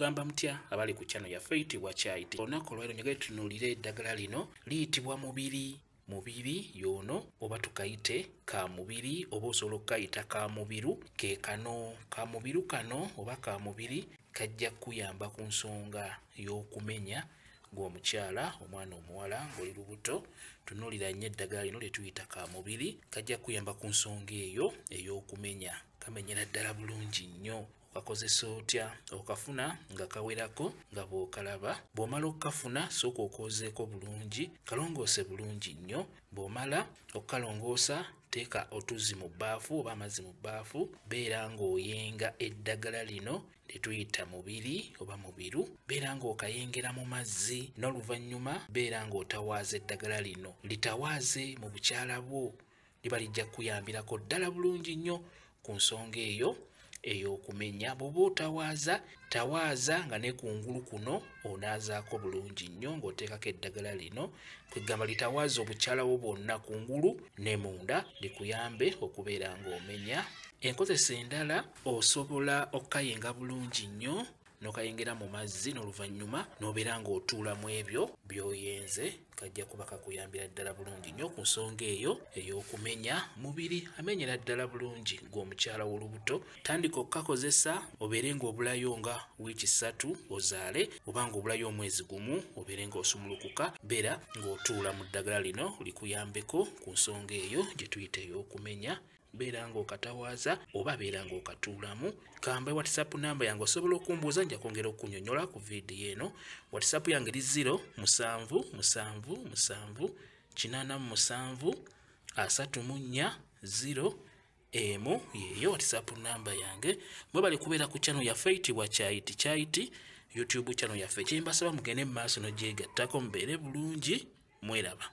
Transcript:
mugamba mutya abali ku channel yaffe eyitibwa Kyayiti. Olunaku olwaleero njagala tutunuulire eddagala lino liyitibwa mubiri. Mubiri yono oba tukayite ka mubiri oba osobola okukayita ka mubiru ke kano. Ka mubiru kano oba ka mubiri kajja kuyamba ku nsonga y'okumenya gw'omukyala omwana omuwala ng'oli lubuto. Tunuulira nnyo eddagala lino lye tuyita ka mubiri, kajja kuyamba ku nsonga eyo ey'okumenya. Kamenyera ddala bulungi nnyo. Okakozesa otya? Okafuna nga kawerako nga bw'okalaba. Bw'omala okukafuna sooka okozeeko bulungi, kalongoose bulungi nnyo. Bw'omala okukalongoosa teeka otuzzi mu bbaafu oba amazzi mu bbaafu, beera ng'oyenga eddagala lino lye tuyita mubiri oba mubiru, beera ng'okayengera mu mazzi, n'oluvannyuma beera ng'otawaaza eddagala lino. Litawaaze mu bukyala bwo, liba lijja kuyambirako ddala bulungi nnyo ku nsonga eyo ey'okumenya. Bw'oba otawaaza, tawaaza nga ne kungulu kuno onaazaako bulungi nnyo ng'oteekako eddagala lino. Kwegamba litawaaza obukyala bwo bwonna kungulu ne munda, likuyambe okubeera ng'omenya. Enkozesa endala osobola okukayenga bulungi nnyo n'okayengera mu mazzi, n'oluvannyuma n'obeera ng'otuula mu ebyo by'oyenze. Kajja kuba kakuyambira ddala bulungi nnyo ku nsonga eyo ey'okumenya mubiri. Amenyera ddala bulungi gw'omukyala w'olubuto. Tandika okukakozesa obeere ng'obulayo nga wiiki 3 ozaale, oba ng'obulayo omwezi gumu obeere ng'osumulukuka. Beera ng'otuula mu ddagala lino likuyambeko ku nsonga eyo gye tuyita ey'okumenya. Beera ng'okatawaaza oba beera ng'okatuulamu. Kamba WhatsApp namba yange osobola okumbuuza, nja kwongera okunyonnyola ku vidiyo eno. WhatsApp yange eri 077773740 yeyo WhatsApp namba yange. Mwe bali kubeera ku channel yaffe eyitibwa Kyayiti. Kyayiti YouTube channel yaffe. Kyembasaba mugende mu maaso n'ogyegattako mubeere bulungi. Mweraba.